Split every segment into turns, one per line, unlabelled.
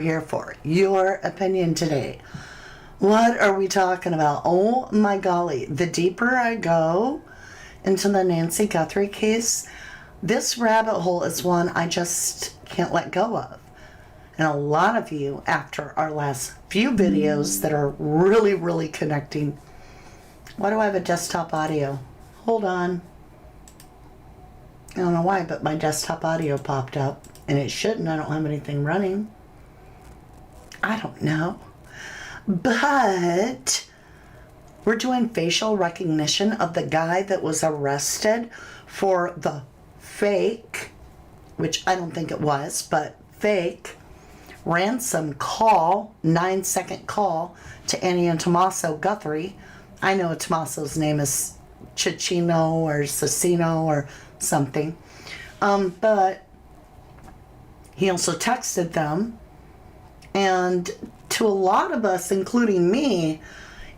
Here for your opinion today. What are we talking about? Oh my golly, the deeper I go into the Nancy Guthrie case, this rabbit hole is one I just can't let go of. And a lot of you, after our last few videos that are really connecting. Why do I have a desktop audio? Hold on. I don't know why, but my desktop audio popped up, and it shouldn't. I don't have anything running. I don't know. But we're doing facial recognition of the guy that was arrested for the fake, which I don't think it was, but fake ransom call, 9-second call to Annie and Tommaso Guthrie. I know Tommaso's name is Cicino or Cicino or something. But he also texted them. And to a lot of us, including me,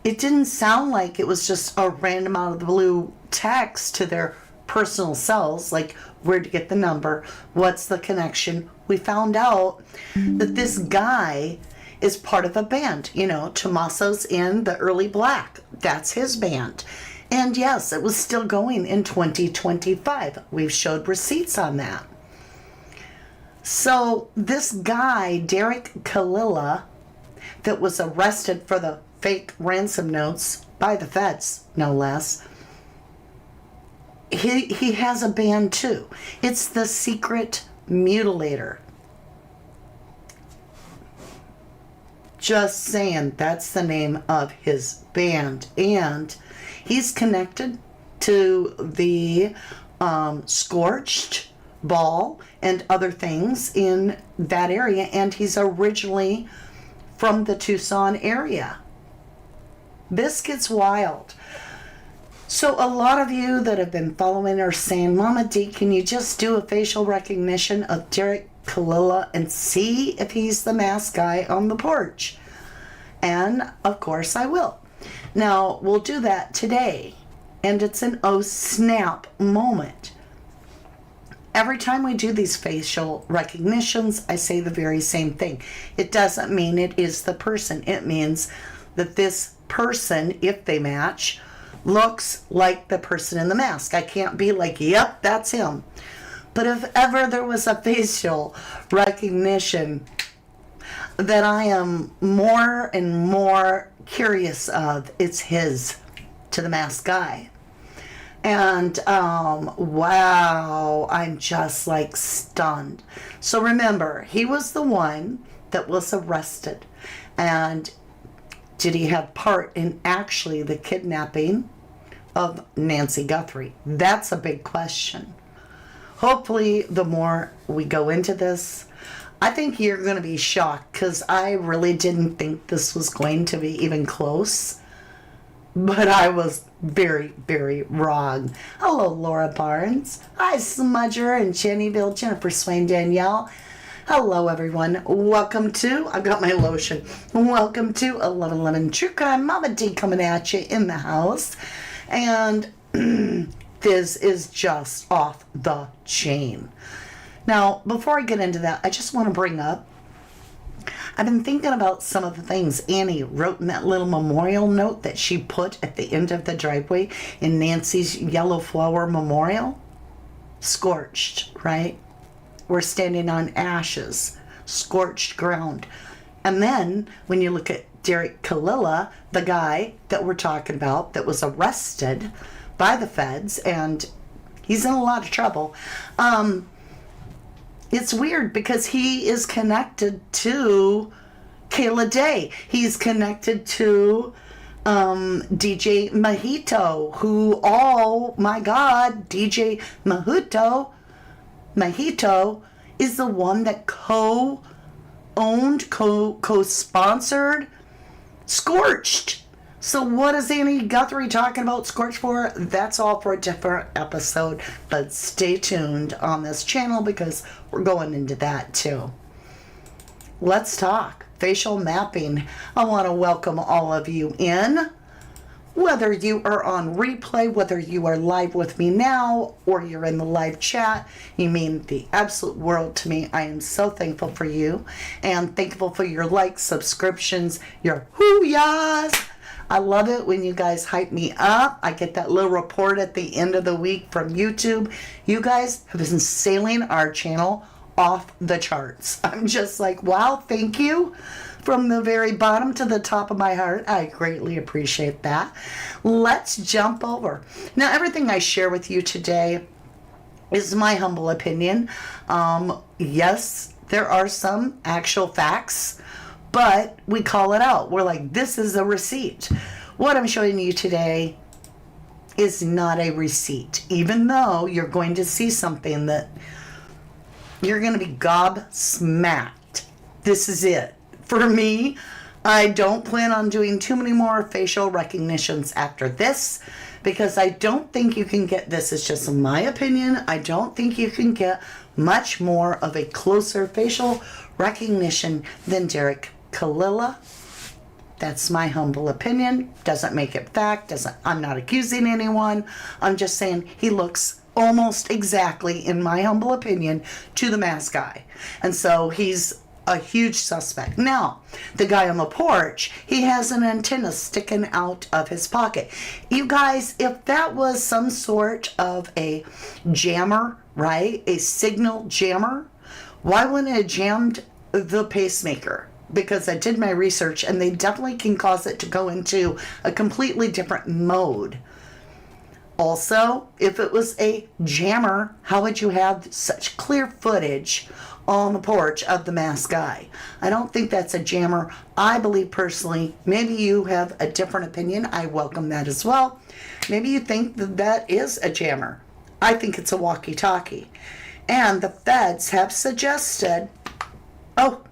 it didn't sound like it was just a random out of the blue text to their personal cells, like where to get the number, what's the connection. We found out that this guy is part of a band. You know, Tommaso's in the Early Black. That's his band. And yes, it was still going in 2025. We've showed receipts on that. So this guy, Derik Callella, that was arrested for the fake ransom notes by the feds, no less, he has a band too. It's the Secret Mutilator. Just saying, that's the name of his band. And he's connected to the Scorched Ball and other things in that area, and he's originally from the Tucson area. This gets wild. So a lot of you that have been following are saying, Mama D, can you just do a facial recognition of Derik Callella and see if he's the masked guy on the porch? And of course I will. Now we'll do that today, and it's an oh snap moment. Every time we do these facial recognitions, I say the very same thing. It doesn't mean it is the person. It means that this person, if they match, looks like the person in the mask. I can't be like, yep, that's him. But if ever there was a facial recognition that I am more and more curious of, it's his, to the masked guy. And wow, I'm just like stunned. So remember, he was the one that was arrested. And did he have part in actually the kidnapping of Nancy Guthrie? That's a big question. Hopefully, the more we go into this, I think you're going to be shocked, because I really didn't think this was going to be even close. But I was very wrong. Hello, Laura Barnes. Hi, Smudger and Jennyville, Jennifer Swain, Danielle. Hello, everyone. Welcome to, I've got my lotion. Welcome to 1111 True Crime. Mama D coming at you in the house. And this is just off the chain. Now, before I get into that, I just want to bring up, I've been thinking about some of the things Annie wrote in that little memorial note that she put at the end of the driveway in Nancy's Yellow Flower Memorial. Scorched, right? We're standing on ashes, scorched ground. And then when you look at Derik Callella, the guy that we're talking about that was arrested by the feds, and he's in a lot of trouble. It's weird because he is connected to Kayla Day. He's connected to DJ Mojito, who, oh my God, DJ Mojito is the one that co-owned, co-sponsored Scorched. So what is Annie Guthrie talking about Scorched for? That's all for a different episode, but stay tuned on this channel because we're going into that too. Let's talk facial mapping. I want to welcome all of you in. whether you are on replay, whether you are live with me now, or you're in the live chat, you mean the absolute world to me. I am so thankful for you, and thankful for your likes, subscriptions, your hoo-yahs. I love it when you guys hype me up. I get that little report at the end of the week from YouTube. You guys have been sailing our channel off the charts. I'm just like, wow, thank you. From the very bottom to the top of my heart, I greatly appreciate that. Let's jump over. Now, everything I share with you today is my humble opinion. Yes, there are some actual facts, but we call it out. We're like, this is a receipt. What I'm showing you today is not a receipt, even though you're going to see something that you're going to be gobsmacked. This is it. For me, I don't plan on doing too many more facial recognitions after this, because I don't think you can get, this is just my opinion, I don't think you can get much more of a closer facial recognition than Derik Callella. That's my humble opinion. Doesn't make it fact. I'm not accusing anyone. I'm just saying he looks almost exactly, in my humble opinion, to the masked guy. And so he's a huge suspect. Now, the guy on the porch, he has an antenna sticking out of his pocket. You guys, if that was some sort of a jammer, right? A signal jammer, why wouldn't it have jammed the pacemaker? Because I did my research, and they definitely can cause it to go into a completely different mode. Also, if it was a jammer, how would you have such clear footage on the porch of the masked guy? I don't think that's a jammer. I believe personally, maybe you have a different opinion. I welcome that as well. Maybe you think that that is a jammer. I think it's a walkie-talkie. And the feds have suggested, oh,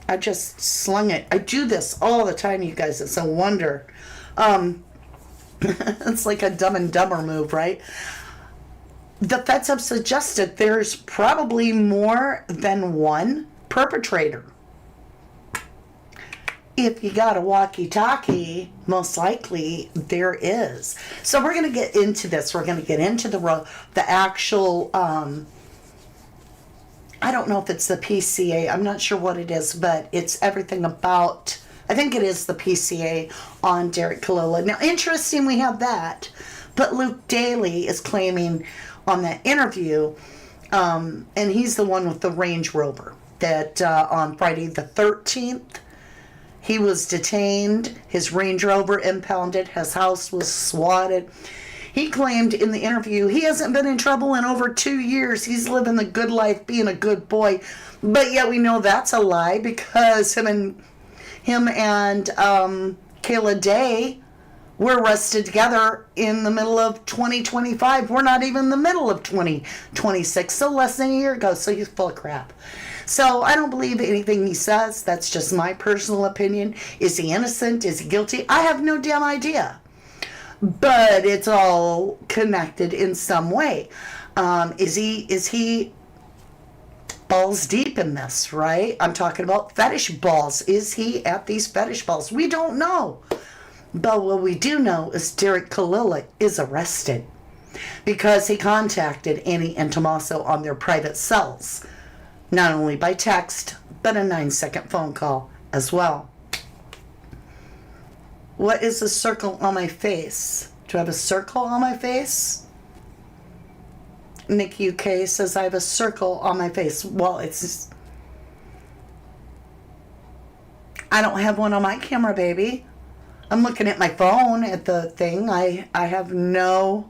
I just slung it. I do this all the time, you guys. It's a wonder. It's like a Dumb and Dumber move, right? The feds have suggested there's probably more than one perpetrator. If you got a walkie-talkie, most likely there is. So we're going to get into this. We're going to get into the actual, I don't know if it's the PCA. I'm not sure what it is, but it's everything about, I think it is the PCA on Derik Callella. Now, interesting we have that, but Luke Daly is claiming on that interview, and he's the one with the Range Rover, that on Friday the 13th, he was detained, his Range Rover impounded, his house was swatted. He claimed in the interview he hasn't been in trouble in over 2 years. He's living the good life, being a good boy. But yet we know that's a lie, because him and Kayla Day were arrested together in the middle of 2025. We're not even in the middle of 2026, so less than a year ago. So he's full of crap. So I don't believe anything he says. That's just my personal opinion. Is he innocent? Is he guilty? I have no damn idea. But it's all connected in some way. Is he balls deep in this, right? I'm talking about fetish balls. Is he at these fetish balls? We don't know. But what we do know is Derik Callella is arrested because he contacted Annie and Tommaso on their private cells, not only by text, but a 9-second phone call as well. What is a circle on my face? Do I have a circle on my face? Nick UK says I have a circle on my face. Well, it's... I don't have one on my camera, baby. I'm looking at my phone at the thing. I have no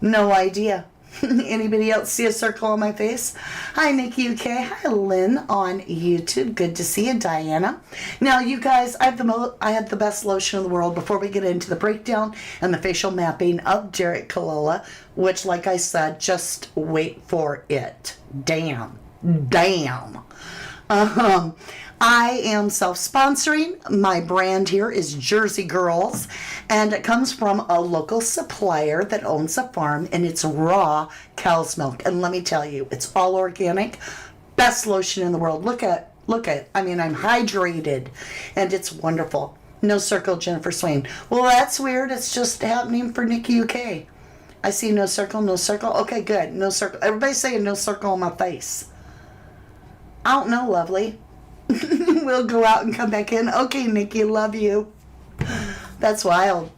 idea. Anybody else see a circle on my face? Hi, Nick UK. Hi, Lynn on YouTube. Good to see you, Diana. Now, you guys, I have the best lotion in the world. Before we get into the breakdown and the facial mapping of Derik Callella, which, like I said, just wait for it. Damn. I am self-sponsoring. My brand here is Jersey Girls, and it comes from a local supplier that owns a farm, and it's raw cow's milk. And let me tell you, it's all organic. Best lotion in the world. Look at, I mean, I'm hydrated, and it's wonderful. No circle, Jennifer Swain. Well, that's weird. It's just happening for Nikki UK. I see no circle, no circle. Okay, good. No circle. Everybody's saying no circle on my face. I don't know, lovely. We'll go out and come back in. Okay, Nikki, love you. That's wild.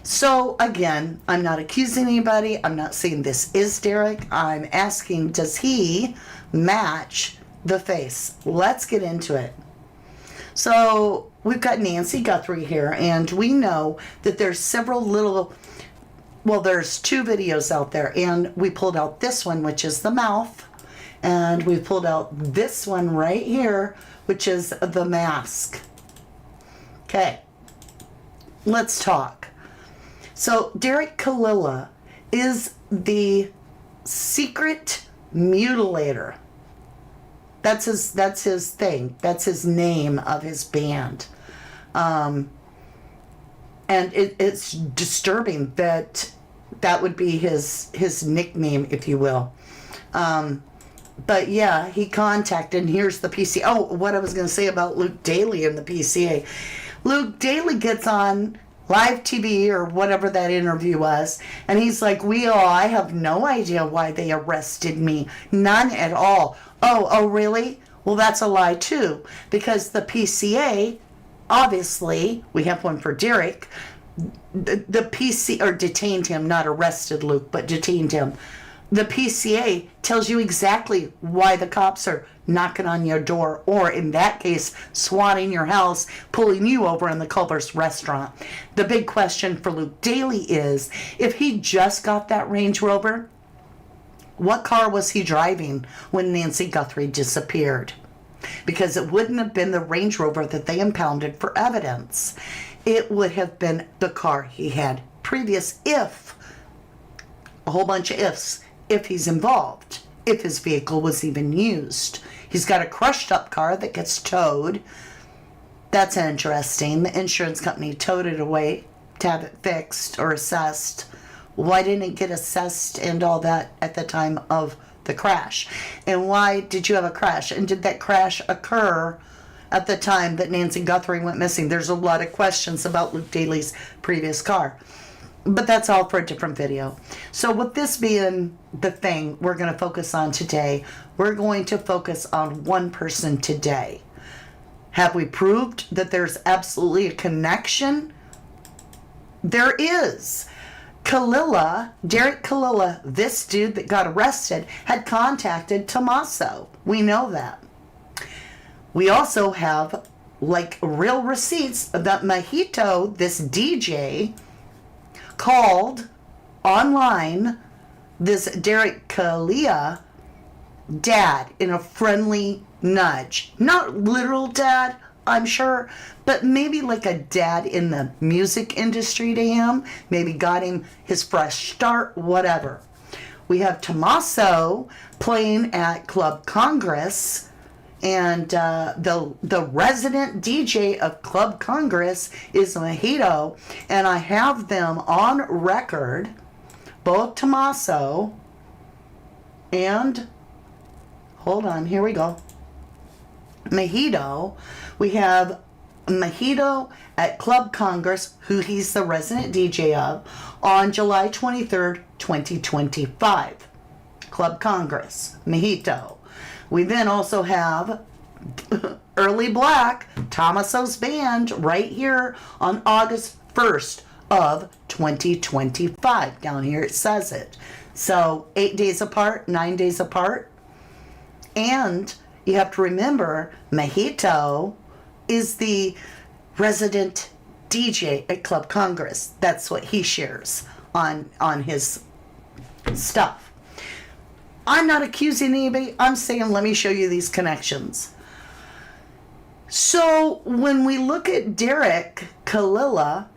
So, again, I'm not accusing anybody. I'm not saying this is Derik. I'm asking, does he match the face? Let's get into it. So, we've got Nancy Guthrie here, and we know that there's several little... Well, there's 2 videos out there, and we pulled out this one, which is the mouth, and we pulled out this one right here, which is the mask. Okay, let's talk. So, Derik Callella is the secret mutilator. That's his thing. That's his name of his band. And it's disturbing that would be his nickname, if you will. But yeah, he contacted, and here's the PCA. Oh, what I was going to say about Luke Daly and the PCA. Luke Daly gets on live TV or whatever that interview was, and he's like, I have no idea why they arrested me. None at all. Oh, really? Well, that's a lie too, because the PCA... Obviously, we have one for Derik. The PC, or detained him, not arrested Luke, but detained him. The PCA tells you exactly why the cops are knocking on your door, or in that case, swatting your house, pulling you over in the Culver's restaurant. The big question for Luke Daly is, if he just got that Range Rover, what car was he driving when Nancy Guthrie disappeared? Because it wouldn't have been the Range Rover that they impounded for evidence. It would have been the car he had previous, if, a whole bunch of ifs, if he's involved, if his vehicle was even used. He's got a crushed up car that gets towed. That's interesting. The insurance company towed it away to have it fixed or assessed. Why didn't it get assessed and all that at the time of the crash? And why did you have a crash? And did that crash occur at the time that Nancy Guthrie went missing? There's a lot of questions about Luke Daly's previous car, but that's all for a different video. So with this being the thing we're going to focus on today, we're going to focus on one person today. Have we proved that there's absolutely a connection? There is. Callella, Derik Callella, this dude that got arrested, had contacted Tommaso. We know that. We also have, like, real receipts that Mojito, this DJ, called online this Derik Callella dad in a friendly nudge. Not literal dad, I'm sure, but maybe like a dad in the music industry to him. Maybe got him his fresh start, whatever. We have Tommaso playing at Club Congress, and the resident DJ of Club Congress is Mojito, and I have them on record, both Tommaso and, hold on, here we go, Mojito. We have Mojito at Club Congress, who he's the resident DJ of, on July 23rd, 2025. Club Congress, Mojito. We then also have Early Black, TOMMASO'S band, right here on August 1st of 2025. Down here it says it. So 8 days apart, 9 days apart. And you have to remember, Mojito is the resident DJ at Club Congress. That's what he shares on his stuff. I'm not accusing anybody. I'm saying, let me show you these connections. So when we look at Derik Callella,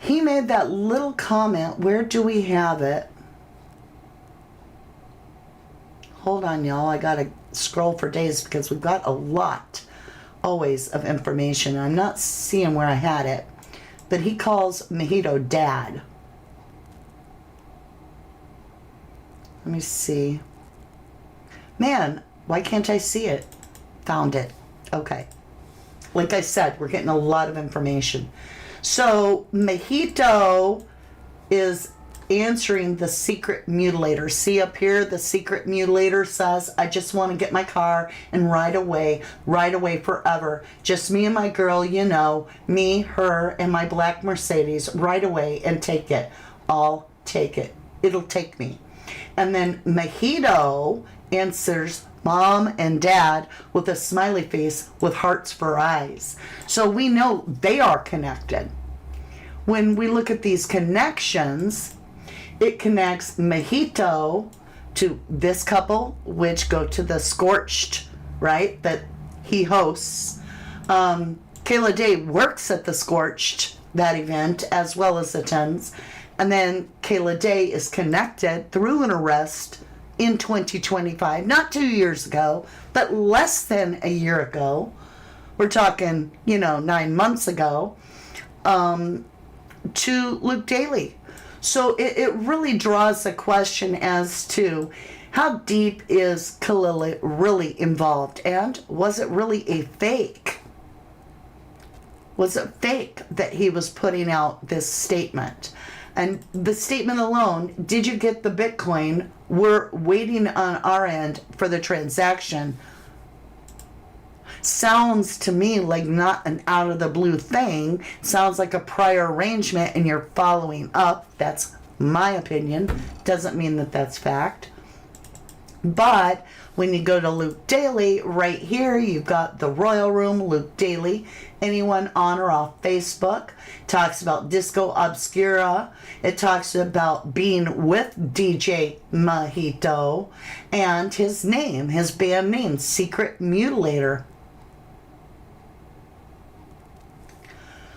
he made that little comment. Where do we have it? Hold on, y'all. I got to scroll for days because we've got a lot, always, of information. I'm not seeing where I had it, but he calls Mojito dad. Let me see. Man, why can't I see it? Found it. Okay. Like I said, we're getting a lot of information. So Mojito is answering the secret mutilator. See up here, the secret mutilator says, I just want to get my car and ride away forever. Just me and my girl, you know, me, her, and my black Mercedes, right away and take it. I'll take it. It'll take me. And then Mojito answers mom and dad with a smiley face with hearts for eyes. So we know they are connected. When we look at these connections, it connects Mojito to this couple, which go to the Scorched, right, that he hosts. Kayla Day works at the Scorched, that event, as well as attends. And then Kayla Day is connected through an arrest in 2025, not 2 years ago, but less than a year ago. We're talking, 9 months ago, to Luke Daly. So it really draws a question as to how deep is Callella really involved, and was it really a fake? Was it fake that he was putting out this statement? And the statement alone, did you get the Bitcoin? We're waiting on our end for the transaction. Sounds to me like not an out of the blue thing. Sounds like a prior arrangement and you're following up. That's my opinion. Doesn't mean that that's fact. But when you go to Luke Daly, right here, you've got the Royal Room, Luke Daly. Anyone on or off Facebook talks about Disco Obscura. It talks about being with DJ Mojito and his name, his band name, Secret Mutilator.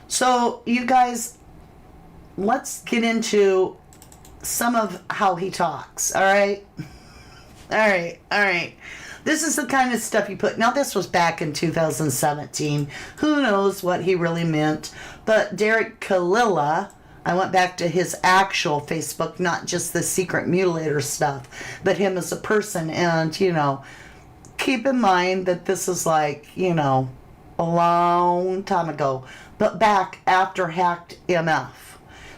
So, you guys, let's get into some of how he talks, all right? All right. This is the kind of stuff you put. Now, this was back in 2017. Who knows what he really meant? But Derik Callella, I went back to his actual Facebook, not just the secret mutilator stuff, but him as a person. And, keep in mind that this is like, a long time ago, but back after Hacked MF.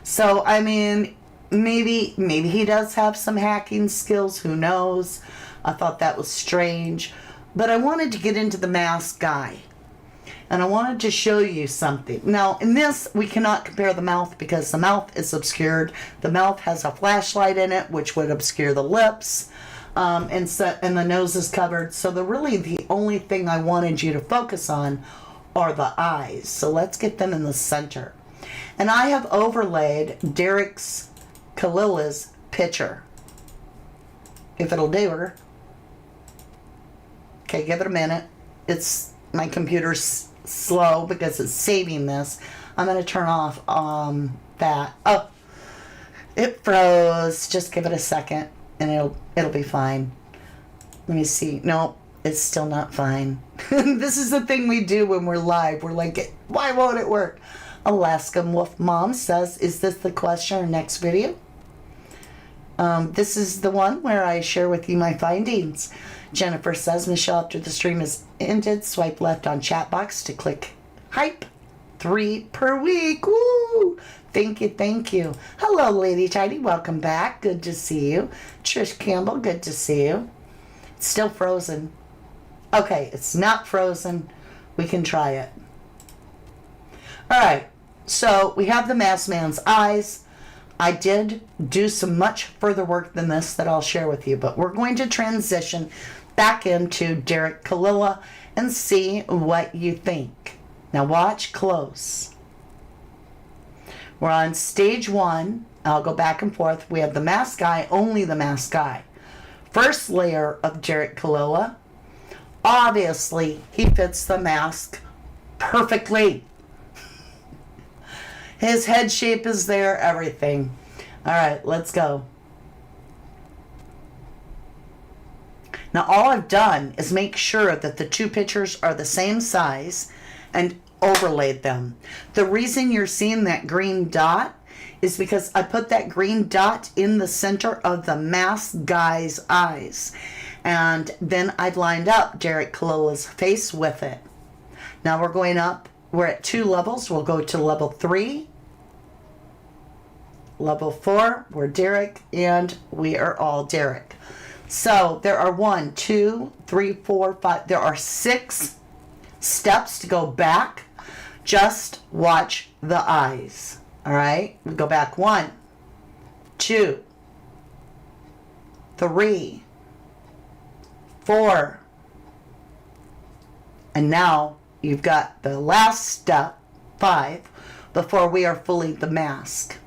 So, I mean, maybe he does have some hacking skills. Who knows? I thought that was strange. But I wanted to get into the masked guy. And I wanted to show you something. Now, in this, we cannot compare the mouth because the mouth is obscured. The mouth has a flashlight in it, which would obscure the lips. And the nose is covered. So the only thing I wanted you to focus on are the eyes. So let's get them in the center. And I have overlaid Derik Callalla's picture. If it'll do her. Okay, give it a minute. My computer's slow because it's saving this. I'm going to turn off that. Oh, it froze. Just give it a second and it'll be fine. Let me see. No, it's still not fine. This is the thing we do when we're live. We're like, why won't it work? Alaskan Wolf Mom says, is this the question or next video? This is the one where I share with you my findings. Jennifer says, Michelle, after the stream is ended, swipe left on chat box to click hype. 3 per week. Woo! Thank you. Hello, Lady Tidy. Welcome back. Good to see you. Trish Campbell, good to see you. It's still frozen. Okay, it's not frozen. We can try it. All right. So we have the masked man's eyes. I did do some much further work than this that I'll share with you, but we're going to transition back into Derik Callella and see what you think. Now watch close. We're on stage 1. I'll go back and forth. We have the masked guy, only the masked guy. First layer of Derik Callella. Obviously, he fits the mask perfectly. His head shape is there, everything. All right, let's go. Now, all I've done is make sure that the two pictures are the same size and overlaid them. The reason you're seeing that green dot is because I put that green dot in the center of the masked guy's eyes. And then I lined up Derik Callalla's face with it. Now we're going up. We're at 2 levels. We'll go to level 3. Level 4, we're Derik, and we are all Derik. So there are 1, 2, 3, 4, 5. There are 6 steps to go back. Just watch the eyes. All right? We go back 1, 2, 3, 4. And now you've got the last step, 5, before we are fully the mask.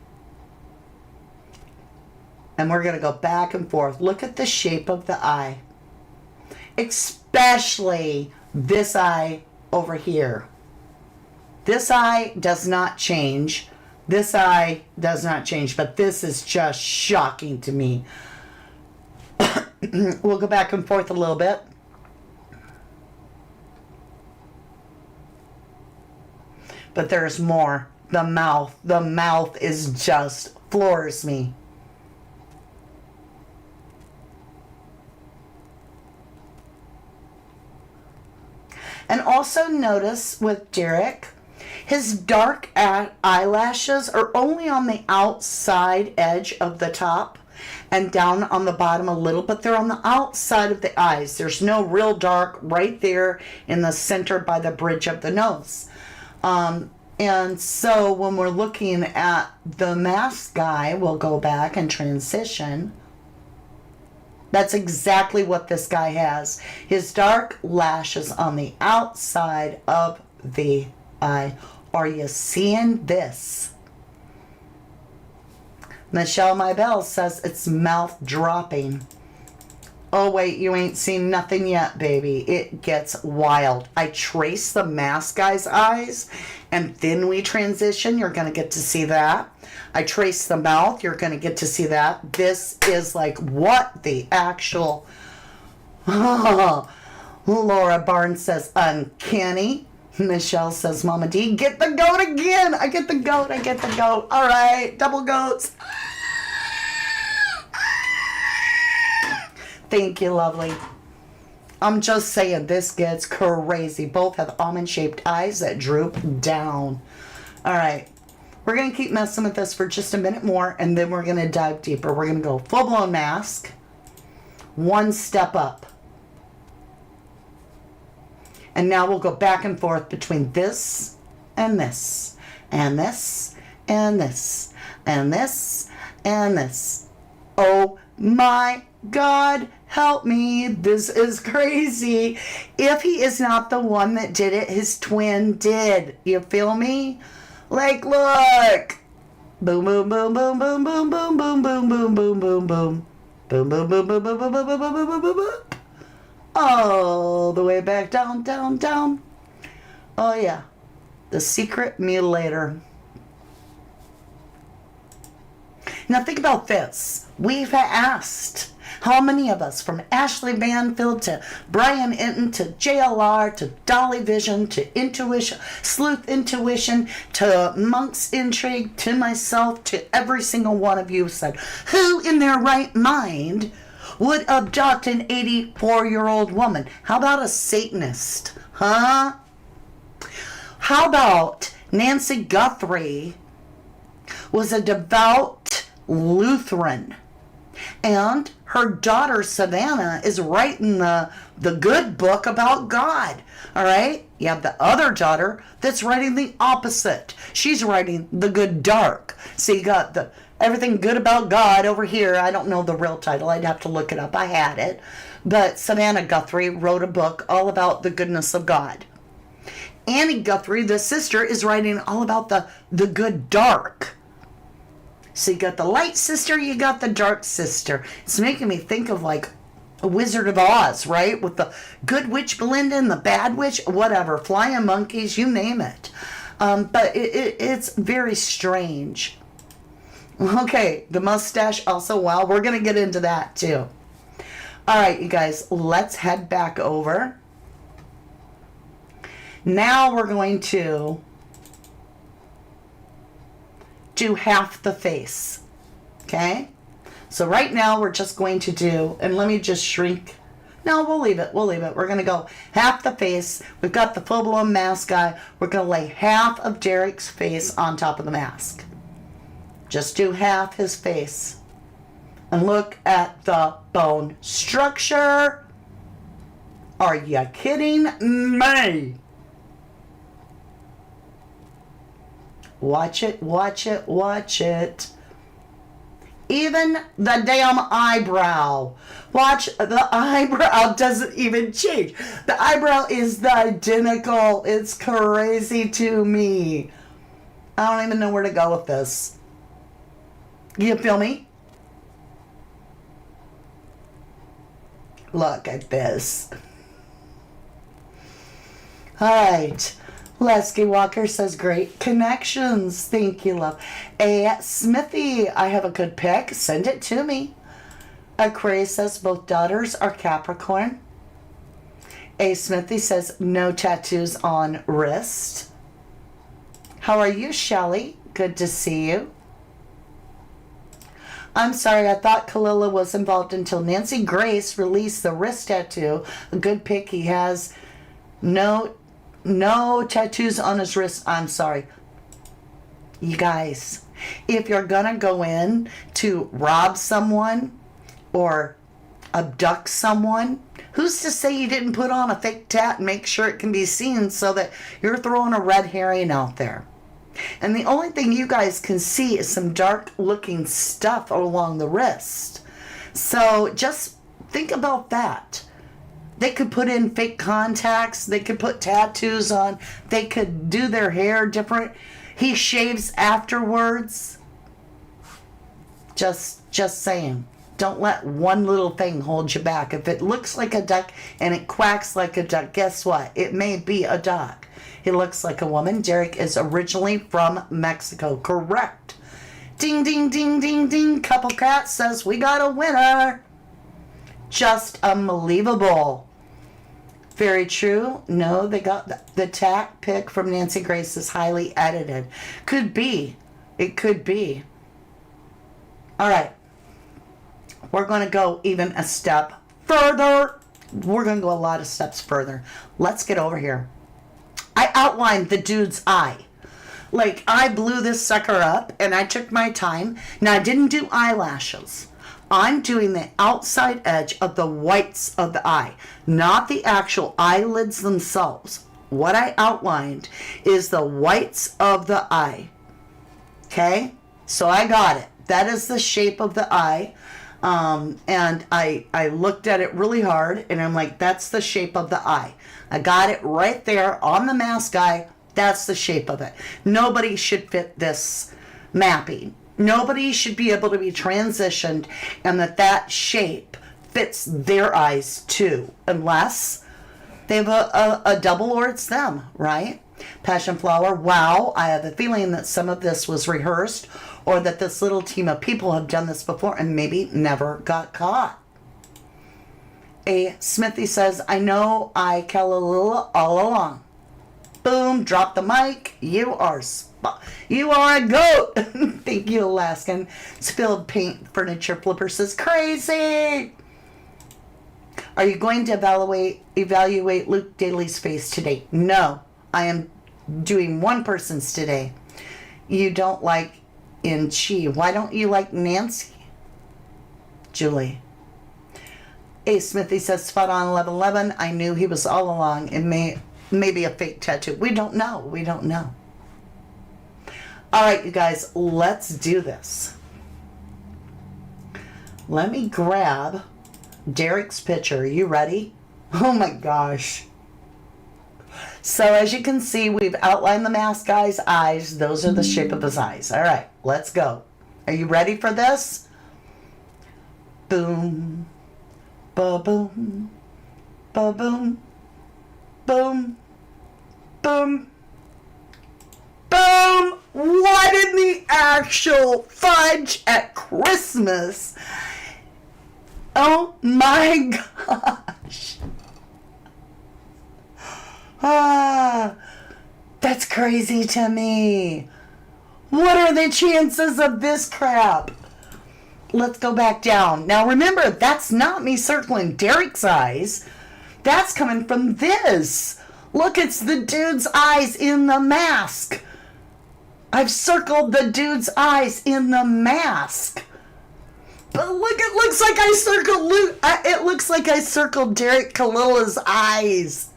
And we're going to go back and forth. Look at the shape of the eye. Especially this eye over here. This eye does not change. This eye does not change. But this is just shocking to me. We'll go back and forth a little bit. But there's more. The mouth. The mouth is just floors me. And also notice with Derik, his dark eyelashes are only on the outside edge of the top and down on the bottom a little, but they're on the outside of the eyes. There's no real dark right there in the center by the bridge of the nose. And so when we're looking at the mask guy, we'll go back and transition. That's exactly what this guy has. His dark lashes on the outside of the eye. Are you seeing this? Michelle Mybell says it's mouth dropping. Oh, wait, you ain't seen nothing yet, baby. It gets wild. I trace the mask guy's eyes, and then we transition. You're going to get to see that. I trace the mouth. You're going to get to see that. This is like what the actual... Oh, Laura Barnes says uncanny. Michelle says, Mama D, get the goat again. I get the goat. I get the goat. All right, double goats. Thank you, lovely. I'm just saying, this gets crazy. Both have almond-shaped eyes that droop down. All right. We're going to keep messing with this for just a minute more, and then we're going to dive deeper. We're going to go full-blown mask. 1 step up. And now we'll go back and forth between this and this. And this and this. And this and this. Oh my God, help me. This is crazy. If he is not the one that did it, his twin did. You feel me? Like, look. Boom, boom, boom, boom, boom, boom, boom, boom, boom, boom, boom, boom, boom. Boom, boom, boom, boom, boom, boom, boom, boom, boom, boom, boom, boom. All the way back down, down, down. Oh, yeah. The secret mutilator. Now, think about this. We've asked how many of us, from Ashley Banfield to Brian Inton to JLR to Dolly Vision to Intuition, Sleuth Intuition to Monk's Intrigue to myself to every single one of you said, who in their right mind would abduct an 84-year-old woman? How about a Satanist? Huh? How about Nancy Guthrie was a devout Lutheran, and her daughter Savannah is writing the good book about God. All right? You have the other daughter that's writing the opposite. She's writing the good dark. So you got the everything good about God over here. I don't know the real title. I'd have to look it up. I had it. But Savannah Guthrie wrote a book all about the goodness of God. Annie Guthrie, the sister, is writing all about the good dark. So you got the light sister, you got the dark sister. It's making me think of like a Wizard of Oz, right? With the good witch Belinda and the bad witch, whatever, flying monkeys, you name it. But it's very strange. Okay, the mustache also, wow, we're going to get into that too. All right, you guys, let's head back over. Now we're going to do half the face, okay? So right now we're just going to do, and let me just shrink No, we'll leave it. We'll leave it. We're going to go half the face. We've got the full-blown mask guy. We're going to lay half of Derik's face on top of the mask. Just do half his face. And look at the bone structure. Are you kidding me? Watch it, watch it, watch it. Even the damn eyebrow. Watch, the eyebrow doesn't even change. The eyebrow is identical. It's crazy to me. I don't even know where to go with this. You feel me? Look at this. All right. Lesky Walker says, great connections. Thank you, love. A Smithy, I have a good pick. Send it to me. Aquarius says, both daughters are Capricorn. A Smithy says, no tattoos on wrist. How are you, Shelly? Good to see you. I'm sorry, I thought Callella was involved until Nancy Grace released the wrist tattoo. A good pick. He has no tattoos on his wrist. I'm sorry. You guys, if you're gonna go in to rob someone or abduct someone, who's to say you didn't put on a fake tat and make sure it can be seen so that you're throwing a red herring out there? And the only thing you guys can see is some dark looking stuff along the wrist. So just think about that. They could put in fake contacts. They could put tattoos on. They could do their hair different. He shaves afterwards. Just saying. Don't let one little thing hold you back. If it looks like a duck and it quacks like a duck, guess what? It may be a duck. He looks like a woman. Derik is originally from Mexico. Correct. Ding, ding, ding, ding, ding. Couple Cat says, we got a winner. Just unbelievable. Very true. No, they got the tack pick from Nancy Grace is highly edited. Could be. It could be. All right. We're going to go even a step further. We're going to go a lot of steps further. Let's get over here. I outlined the dude's eye. Like, I blew this sucker up and I took my time. Now, I didn't do eyelashes. I'm doing the outside edge of the whites of the eye, not the actual eyelids themselves. What I outlined is the whites of the eye. Okay? So I got it. That is the shape of the eye. And I looked at it really hard and I'm like, that's the shape of the eye. I got it right there on the mask eye. That's the shape of it. Nobody should fit this mapping. Nobody should be able to be transitioned and that shape fits their eyes too, unless they have a double or it's them, right? Passion Flower, wow, I have a feeling that some of this was rehearsed or that this little team of people have done this before and maybe never got caught. A Smithy says, I know I Callella all along. Boom, drop the mic. You are a goat. Thank you, Alaskan. Spilled paint furniture flipper says, crazy. Are you going to evaluate Luke Daly's face today? No, I am doing one person's today. You don't like in Chi. Why don't you like Nancy? Julie. A Smithy says, spot on 1111. I knew he was all along. It may be a fake tattoo. We don't know. We don't know. All right, you guys, let's do this. Let me grab Derik's picture. You ready? Oh my gosh. So as you can see, we've outlined the mask guy's eyes. Those are the shape of his eyes. All right, let's go. Are you ready for this? Boom. Ba-boom. Ba-boom. Boom. Boom. Boom! What in the actual fudge at Christmas? Oh my gosh. Ah, that's crazy to me. What are the chances of this crap? let's go back down. Now remember, that's not me circling Derik's eyes. That's coming from this. Look, it's the dude's eyes in the mask. I've circled the dude's eyes in the mask. But look, it looks like I circled it looks like I circled Derik Callella's eyes.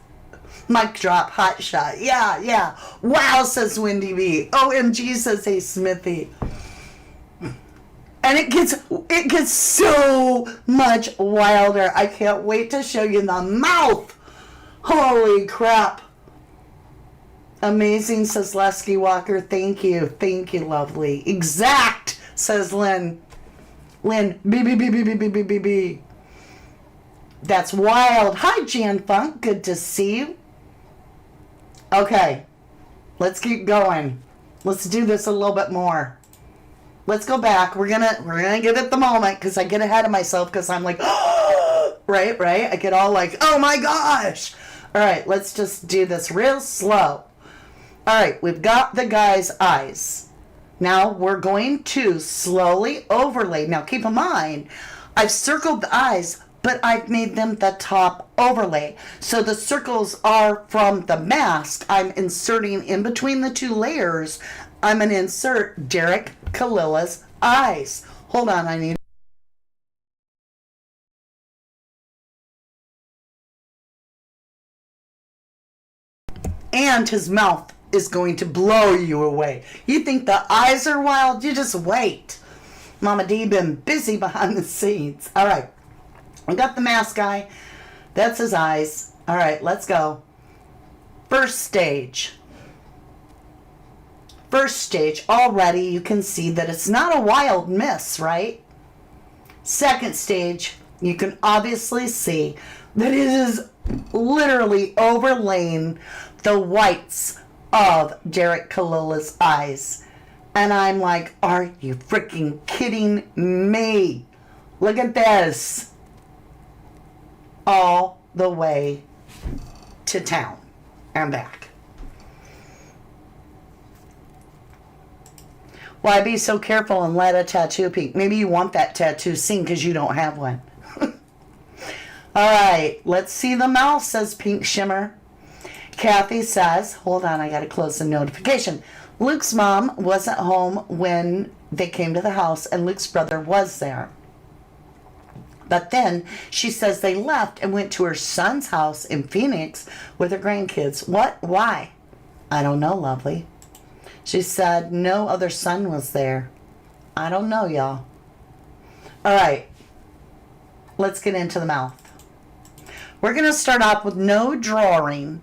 Mic drop, hot shot. Yeah. Wow, says Wendy B. OMG, says Hey Smithy. And it gets so much wilder. I can't wait to show you the mouth. Holy crap. Amazing, says Lesky Walker. Thank you, lovely. Exact, says Lynn. Lynn, B. That's wild. Hi, Jan Funk. Good to see you. Okay, let's keep going. Let's do this a little bit more. Let's go back. We're gonna give it the moment because I get ahead of myself because I'm like, right. I get all like, oh my gosh. All right, let's just do this real slow. All right, we've got the guy's eyes. Now we're going to slowly overlay. Now keep in mind, I've circled the eyes, but I've made them the top overlay. So the circles are from the mask. I'm inserting in between the two layers. I'm going to insert Derik Callella's eyes. Hold on, I need... And his mouth is going to blow you away. You think the eyes are wild? You just wait. Mama D been busy behind the scenes. All right. I got the mask guy. That's his eyes. All right, let's go. First stage. Already you can see that it's not a wild miss, right? Second stage, you can obviously see that it is literally overlaying the whites of Derik Callella's eyes. And I'm like, are you freaking kidding me? Look at this. All the way to town and back. Why be so careful and let a tattoo peek? Maybe you want that tattoo seen because you don't have one. All right, let's see the mouth, says Pink Shimmer. Kathy says, hold on, I got to close the notification. Luke's mom wasn't home when they came to the house, and Luke's brother was there. But then she says they left and went to her son's house in Phoenix with her grandkids. What? Why? I don't know, lovely. She said no other son was there. I don't know, y'all. All right. Let's get into the mouth. We're going to start off with no drawing.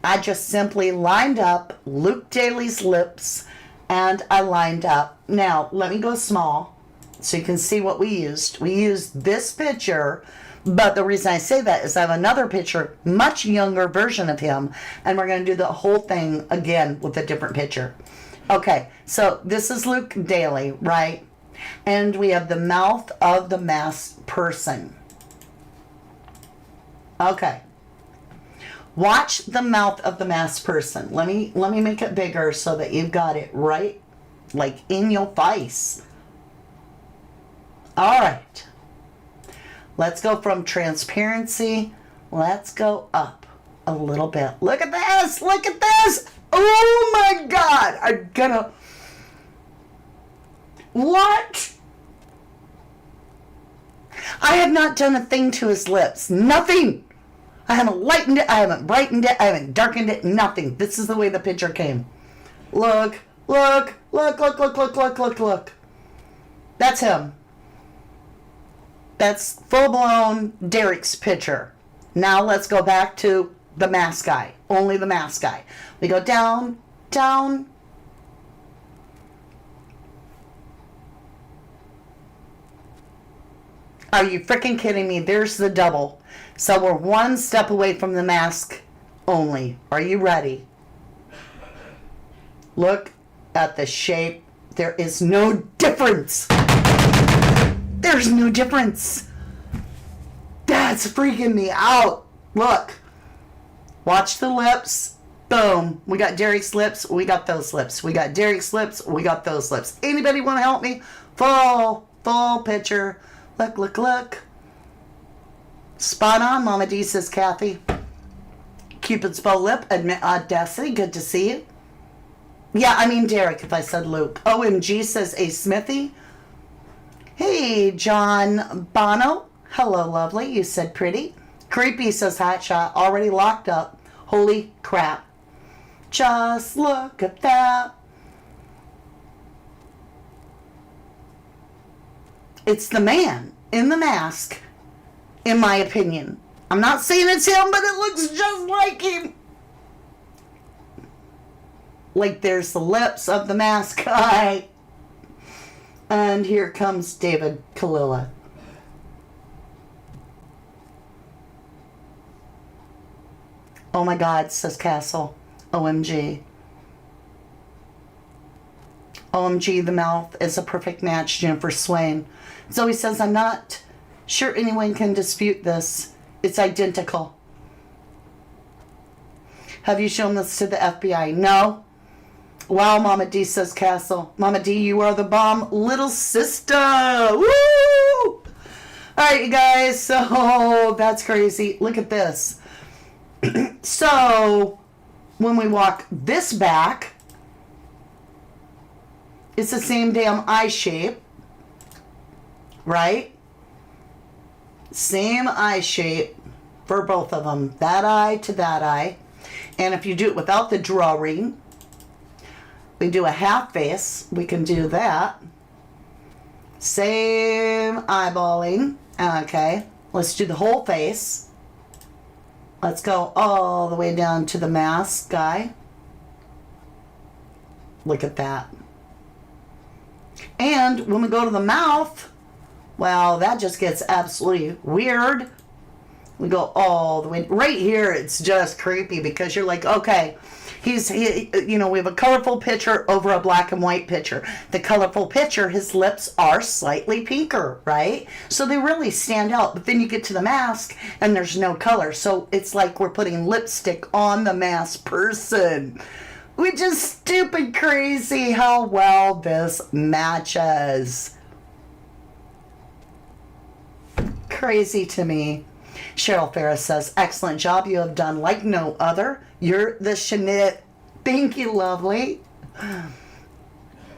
I just simply lined up Luke Daly's lips, and I lined up. Now, let me go small so you can see what we used. We used this picture, but the reason I say that is I have another picture, much younger version of him, and we're going to do the whole thing again with a different picture. Okay, so this is Luke Daly, right? And we have the mouth of the masked person. Okay. Watch the mouth of the masked person. Let me make it bigger so that you've got it right, like in your face. All right. Let's go from transparency. Let's go up a little bit. Look at this. Look at this. Oh my God. I'm gonna... What? I have not done a thing to his lips. Nothing. I haven't lightened it. I haven't brightened it. I haven't darkened it. Nothing. This is the way the picture came. Look. Look. Look. Look. Look. Look. Look. Look. Look. That's him. That's full-blown Derik's picture. Now let's go back to the mask guy. Only the mask guy. We go down, down. Are you freaking kidding me? There's the double. So we're one step away from the mask only. Are you ready? Look at the shape. There is no difference. There's no difference. That's freaking me out. Look. Watch the lips. Boom. We got Derik's lips. We got those lips. We got Derik's lips. We got those lips. Anybody want to help me? Full Full picture. Look, look, look. Spot on, Mama D, says Kathy. Cupid's bow lip, Audacity, good to see you. Yeah, I mean Derik if I said Luke. OMG, says A. Smithy. Hey, John Bono. Hello, lovely. You said pretty. Creepy, says Hotshot. Already locked up. Holy crap. Just look at that. It's the man in the mask, in my opinion. I'm not saying it's him, but it looks just like him. Like there's the lips of the mask guy. And here comes Derik Callella. Oh my God, says Castle. OMG. OMG, the mouth is a perfect match, Jennifer Swain. Zoe says, I'm not sure anyone can dispute this. It's identical. Have you shown this to the FBI? No. Wow, Mama D, says Castle. Mama D, you are the bomb, little sister. Woo! All right, you guys. So that's crazy. Look at this. So when we walk this back, it's the same damn eye shape, right? Same eye shape for both of them. That eye to that eye. And if you do it without the drawing, we do a half face. We can do that. Same eyeballing. Okay. Let's do the whole face. Let's go all the way down to the mask guy. Look at that. And when we go to the mouth, well, that just gets absolutely weird. We go all the way right here. It's just creepy because you're like, okay, we have a colorful picture over a black and white picture. The colorful picture, his lips are slightly pinker, right? So they really stand out. But then you get to the mask and there's no color. So it's like we're putting lipstick on the masked person. Which is stupid crazy how well this matches. Crazy to me. Cheryl Ferris says, excellent job. You have done like no other. You're the Shanit. Thank you, lovely.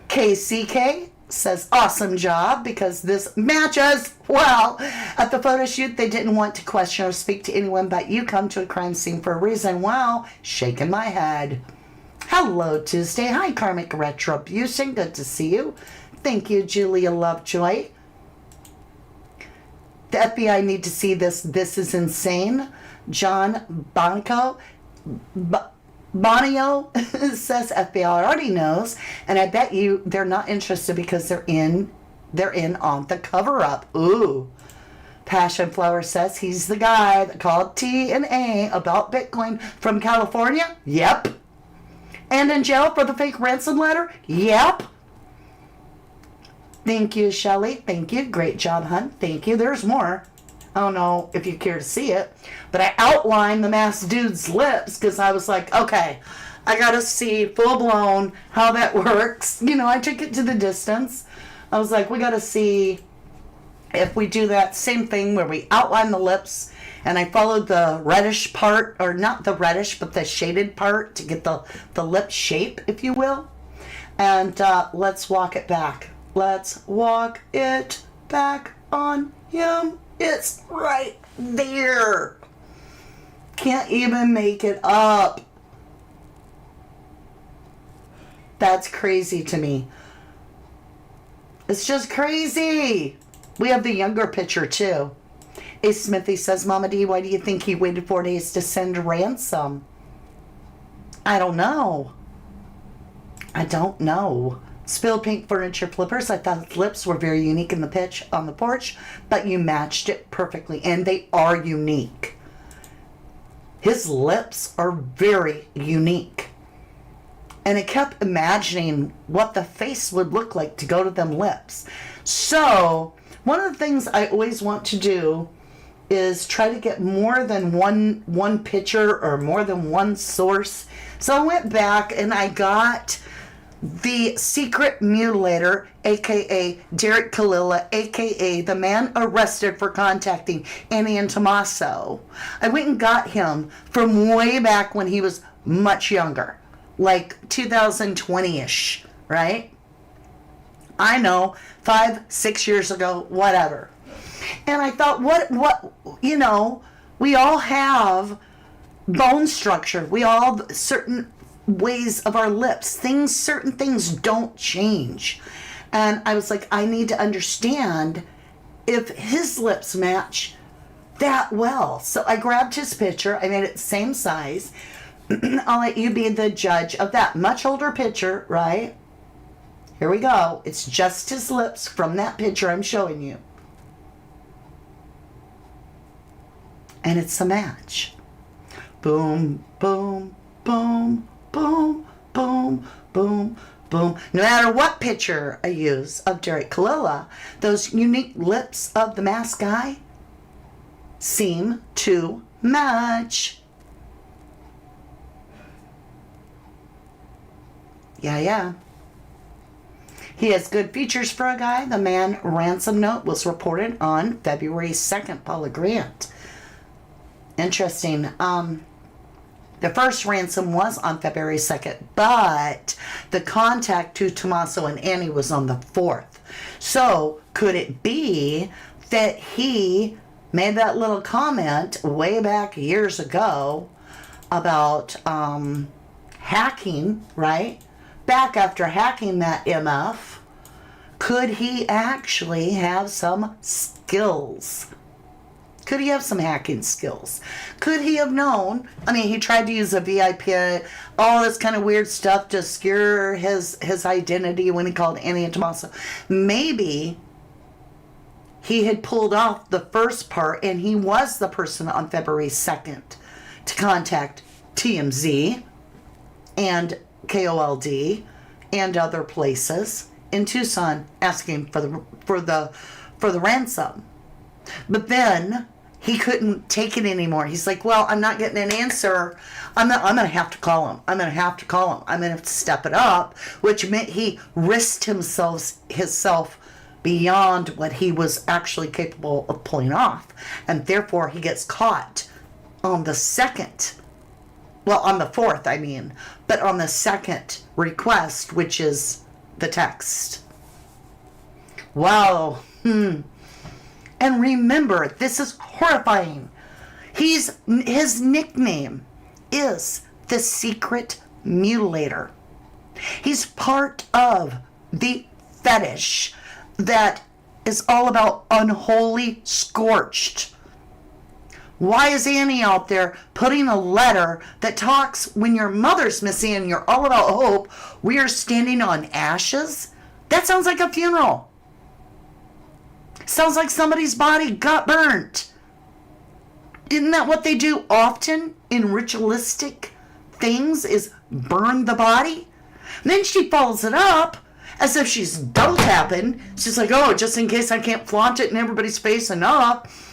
KCK says, awesome job because this matches. Well, at the photo shoot, they didn't want to question or speak to anyone, but you come to a crime scene for a reason. Wow, shaking my head. Hello, Tuesday. Hi, Karmic Retribution. Good to see you. Thank you, Julia Lovejoy. The FBI need to see this. This is insane. John Bonio says FBI already knows, and I bet you they're not interested because they're in on the cover-up. Ooh. Passion Flower says he's the guy that called T&A about Bitcoin from California. Yep. And in jail for the fake ransom letter? Yep. Thank you, Shelley. Thank you. Great job, hun. Thank you. There's more. I don't know if you care to see it, but I outlined the masked dude's lips because I was like, okay, I got to see full blown how that works. I took it to the distance. I was like, we got to see if we do that same thing where we outline the lips. And I followed the reddish part, or not the reddish, but the shaded part to get the lip shape, if you will. And let's walk it back. Let's walk it back on him. It's right there. Can't even make it up. That's crazy to me. It's just crazy. We have the younger picture, too. A. Smithy says, Mama D, why do you think he waited 4 days to send ransom? I don't know. Spilled pink furniture flippers. I thought his lips were very unique in the pitch on the porch, but you matched it perfectly, and they are unique. His lips are very unique. And I kept imagining what the face would look like to go to them lips. So, one of the things I always want to do is try to get more than one picture or more than one source. So I went back and I got the secret mutilator, aka Derik Callella, aka the man arrested for contacting Annie and Tommaso. I went and got him from way back when he was much younger, like 2020-ish, right? I know, 5-6 years ago, whatever. And I thought, we all have bone structure. We all have certain ways of our lips. Certain things don't change. And I was like, I need to understand if his lips match that well. So I grabbed his picture. I made it the same size. I'll let you be the judge of that much older picture, right? Here we go. It's just his lips from that picture I'm showing you. And it's a match. Boom, boom, boom, boom, boom, boom, boom. No matter what picture I use of Derik Callella, those unique lips of the masked guy seem to match. Yeah. He has good features for a guy. The man ransom note was reported on February 2nd, Paula Grant. Interesting. The first ransom was on February 2nd, but the contact to Tommaso and Annie was on the 4th. So could it be that he made that little comment way back years ago about hacking, right? Back after hacking that MF, could he actually have some skills? Could he have some hacking skills? Could he have known? I mean, he tried to use a VIP, all this kind of weird stuff to obscure his identity when he called Annie and Tommaso. Maybe he had pulled off the first part and he was the person on February 2nd to contact TMZ and KOLD and other places in Tucson asking for the ransom. But then he couldn't take it anymore. He's like, well, I'm not getting an answer. I'm going to have to call him. I'm going to have to step it up, which meant he risked himself beyond what he was actually capable of pulling off. And therefore, he gets caught on the 2nd. Well, on the 4th, I mean. But on the 2nd request, which is the text. Wow. And remember, this is horrifying. His nickname is the Secret Mutilator. He's part of the fetish that is all about unholy scorched. Why is Annie out there putting a letter that talks when your mother's missing and you're all about hope? We are standing on ashes? That sounds like a funeral. Sounds like somebody's body got burnt. Isn't that what they do often in ritualistic things, is burn the body? And then she follows it up as if she's double tapping. She's like, oh, just in case I can't flaunt it in everybody's face enough.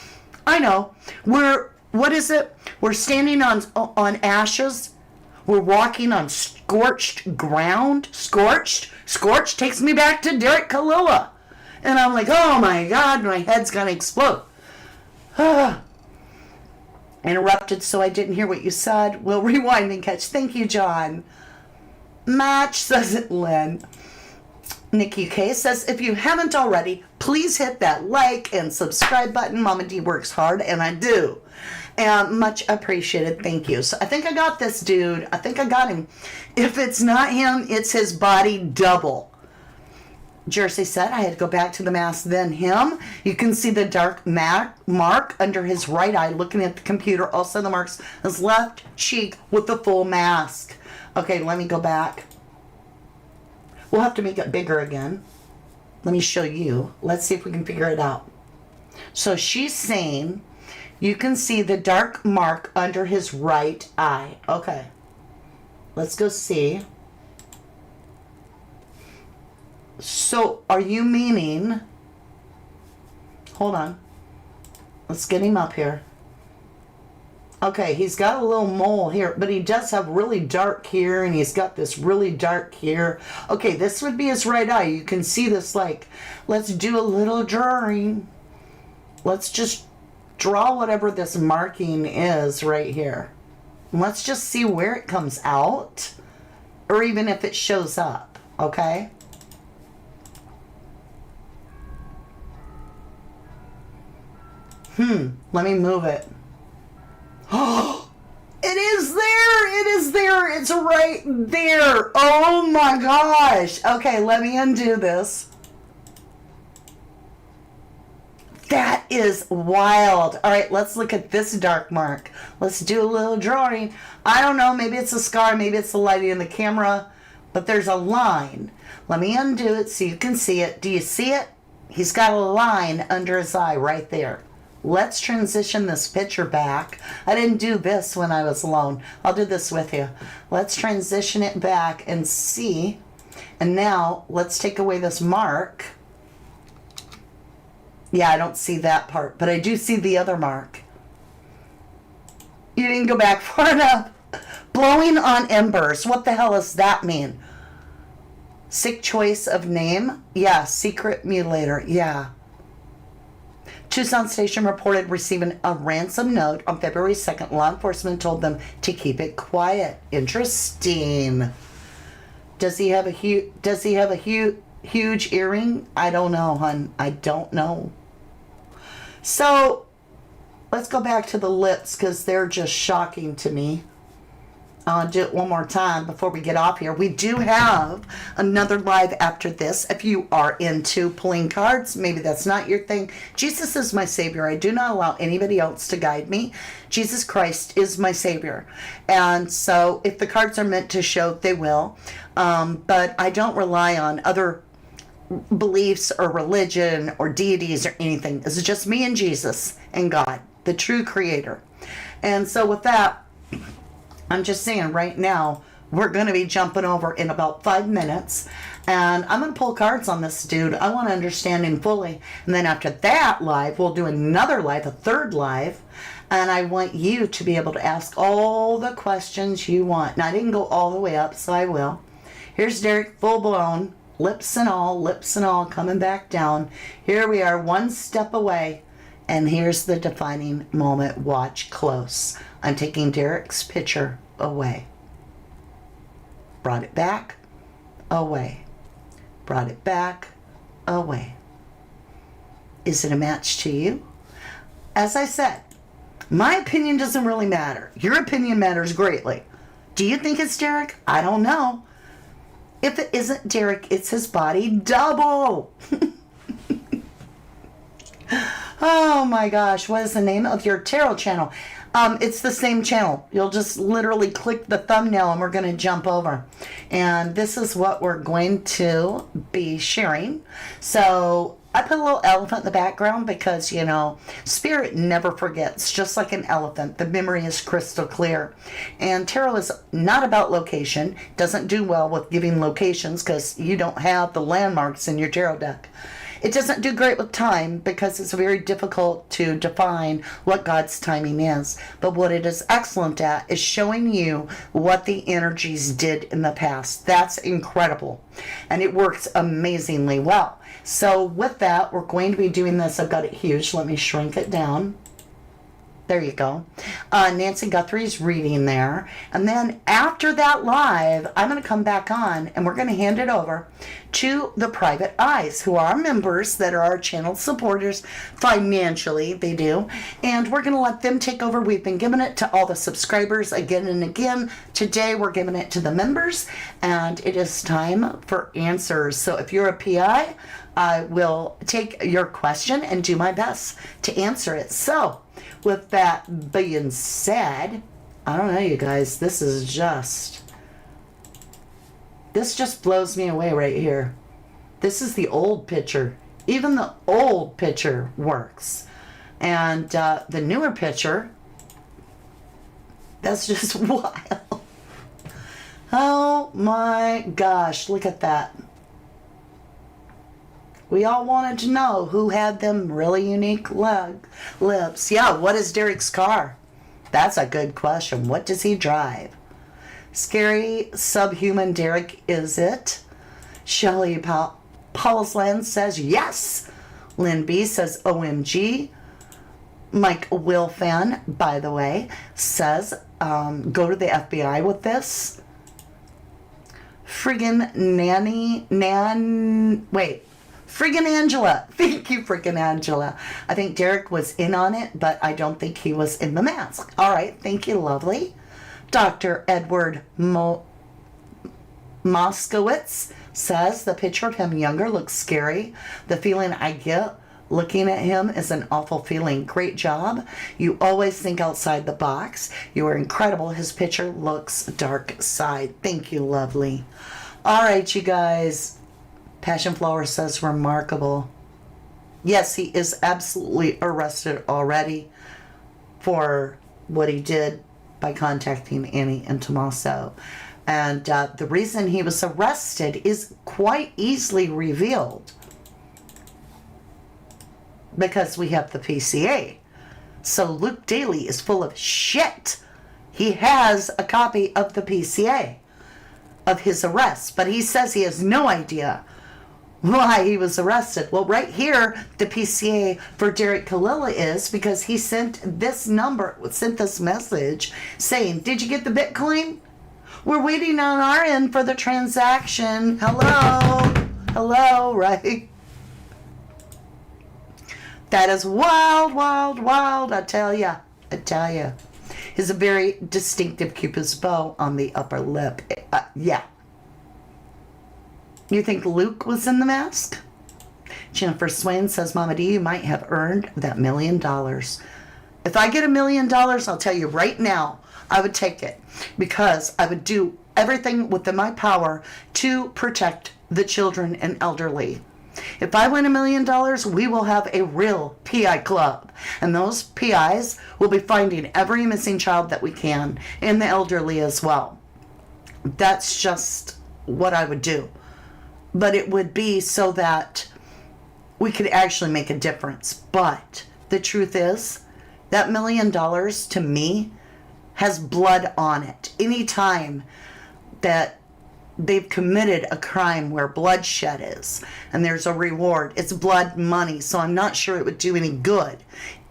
I know. What is it? We're standing on ashes. We're walking on scorched ground. Scorched takes me back to Derik Callella. And I'm like, oh my God, my head's going to explode. Interrupted, so I didn't hear what you said. We'll rewind and catch. Thank you, John. Match, says it, Lynn. Nikki K says, if you haven't already, please hit that like and subscribe button. Mama D works hard, and I do. And much appreciated. Thank you. So I think I got this dude. I think I got him. If it's not him, it's his body double. Jersey said, I had to go back to the mask, then him. You can see the dark mark under his right eye looking at the computer. Also the marks on his left cheek with the full mask. Okay, let me go back. We'll have to make it bigger again. Let me show you. Let's see if we can figure it out. So she's saying you can see the dark mark under his right eye. Okay. Let's go see. So, are you meaning... Hold on. Let's get him up here. Okay, he's got a little mole here, but he does have really dark here, and he's got this really dark here. Okay, this would be his right eye. You can see this, like, let's do a little drawing. Let's just draw whatever this marking is right here. And let's just see where it comes out, or even if it shows up, okay? Let me move it. Oh, it is there! It is there! It's right there! Oh my gosh! Okay, let me undo this. That is wild. All right, let's look at this dark mark. Let's do a little drawing. I don't know, maybe it's a scar, maybe it's the lighting in the camera, but there's a line. Let me undo it so you can see it. Do you see it? He's got a line under his eye right there. Let's transition this picture back. I didn't do this when I was alone. I'll do this with you. Let's transition it back and see. And now let's take away this mark. Yeah, I don't see that part, but I do see the other mark. You didn't go back far enough. Blowing on embers. What the hell does that mean? Sick choice of name? Yeah, secret mutilator. Yeah. Tucson station reported receiving a ransom note on February 2nd. Law enforcement told them to keep it quiet. Interesting. Does he have a huge earring? I don't know, hun. I don't know. So, let's go back to the lips because they're just shocking to me. I'll do it one more time before we get off here. We do have another live after this. If you are into pulling cards, maybe that's not your thing. Jesus is my Savior. I do not allow anybody else to guide me. Jesus Christ is my Savior. And so if the cards are meant to show, they will. But I don't rely on other beliefs or religion or deities or anything. This is just me and Jesus and God, the true creator. And so with that, I'm just saying right now, we're going to be jumping over in about 5 minutes. And I'm going to pull cards on this dude. I want to understand him fully. And then after that live, we'll do another live, a third live. And I want you to be able to ask all the questions you want. Now, I didn't go all the way up, so I will. Here's Derik, full blown, lips and all, coming back down. Here we are, one step away. And here's the defining moment. Watch close. I'm taking Derik's picture away. Brought it back, away. Brought it back, away. Is it a match to you? As I said, my opinion doesn't really matter. Your opinion matters greatly. Do you think it's Derik? I don't know. If it isn't Derik, it's his body double. Oh my gosh, what is the name of your tarot channel? It's the same channel. You'll just literally click the thumbnail and we're going to jump over. And this is what we're going to be sharing. So I put a little elephant in the background because, you know, spirit never forgets, just like an elephant. The memory is crystal clear. And tarot is not about location. Doesn't do well with giving locations because you don't have the landmarks in your tarot deck. It doesn't do great with time because it's very difficult to define what God's timing is. But what it is excellent at is showing you what the energies did in the past. That's incredible. And it works amazingly well. So with that, we're going to be doing this. I've got it huge. Let me shrink it down. There you go. Nancy Guthrie's reading there. And then after that live, I'm going to come back on and we're going to hand it over to the private eyes who are members that are our channel supporters financially. They do. And we're going to let them take over. We've been giving it to all the subscribers again and again. Today, we're giving it to the members and it is time for answers. So if you're a PI, I will take your question and do my best to answer it. So with that being said, I don't know, you guys, this just blows me away right here. This is the old picture. Even the old picture works. And the newer picture, that's just wild. Oh my gosh, look at that. We all wanted to know who had them really unique lips. Yeah, what is Derik's car? That's a good question. What does he drive? Scary subhuman Derik, is it? Shelley Paulsland says yes. Lynn B says OMG. Mike Wilfan, by the way, says go to the FBI with this. Friggin' Friggin' Angela. Thank you, friggin' Angela. I think Derik was in on it, but I don't think he was in the mask. All right, thank you, lovely. Dr. Edward Moskowitz says the picture of him younger looks scary. The feeling I get looking at him is an awful feeling. Great job. You always think outside the box. You are incredible. His picture looks dark side. Thank you, lovely. All right, you guys. Passion Flower says remarkable. Yes, he is absolutely arrested already for what he did by contacting Annie and Tommaso. And the reason he was arrested is quite easily revealed. Because we have the PCA. So Luke Daly is full of shit. He has a copy of the PCA of his arrest, but he says he has no idea why he was arrested. Well, right here, the PCA for Derik Callella is because he sent this message saying, did you get the Bitcoin? We're waiting on our end for the transaction. Hello, right? That is wild, wild, wild, I tell ya. He's a very distinctive Cupid's bow on the upper lip. Yeah. You think Luke was in the mask? Jennifer Swain says, Mama D, you might have earned that $1 million. If I get $1 million, I'll tell you right now, I would take it. Because I would do everything within my power to protect the children and elderly. If I win $1 million, we will have a real PI club. And those PIs will be finding every missing child that we can, and the elderly as well. That's just what I would do. But it would be so that we could actually make a difference. But the truth is, that $1 million to me has blood on it. Anytime that they've committed a crime where bloodshed is and there's a reward, it's blood money, so I'm not sure it would do any good.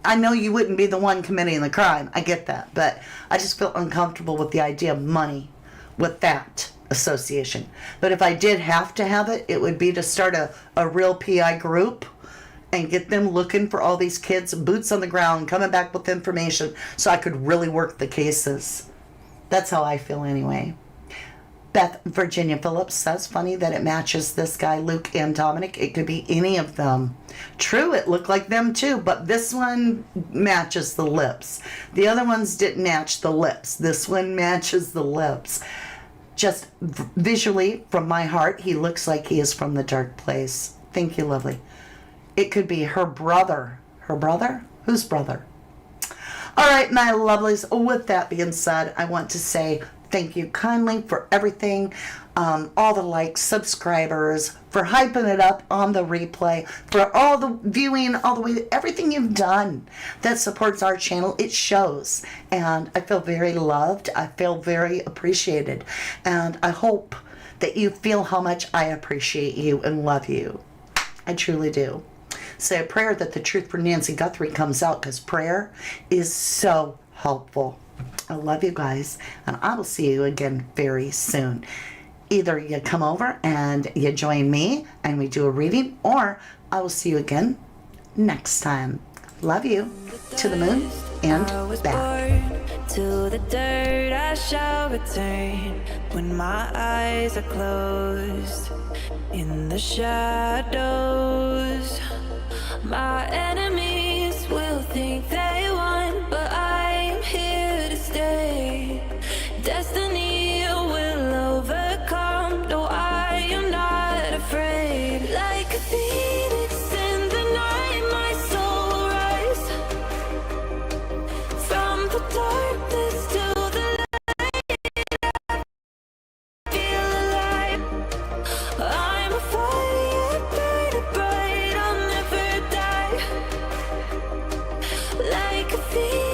I know you wouldn't be the one committing the crime, I get that, but I just feel uncomfortable with the idea of money with that association. But if I did have to have it, it would be to start a real PI group and get them looking for all these kids, boots on the ground, coming back with information so I could really work the cases. That's how I feel anyway. Beth Virginia Phillips says, funny that it matches this guy, Luke and Dominic. It could be any of them. True, it looked like them too, but this one matches the lips. The other ones didn't match the lips. This one matches the lips. Just visually, from my heart, he looks like he is from the dark place. Thank you, lovely. It could be her brother. Her brother? Whose brother? All right, my lovelies. With that being said, I want to say thank you kindly for everything, all the likes, subscribers, for hyping it up on the replay, for all the viewing, all the way, everything you've done that supports our channel. It shows, and I feel very loved. I feel very appreciated, and I hope that you feel how much I appreciate you and love you. I truly do. Say a prayer that the truth for Nancy Guthrie comes out, because prayer is so helpful. I love you guys, and I will see you again very soon. Either you come over and you join me and we do a reading, or I will see you again next time. Love you. To the moon and back.
To the dirt I shall return when my eyes are closed. In the shadows, my enemies will think they won, but I am here to stay. Destiny will overcome, no, I am not afraid. Like a phoenix in the night, my soul will rise. From the darkness to the light, I feel alive. I'm a fire, burning bright, I'll never die. Like a phoenix.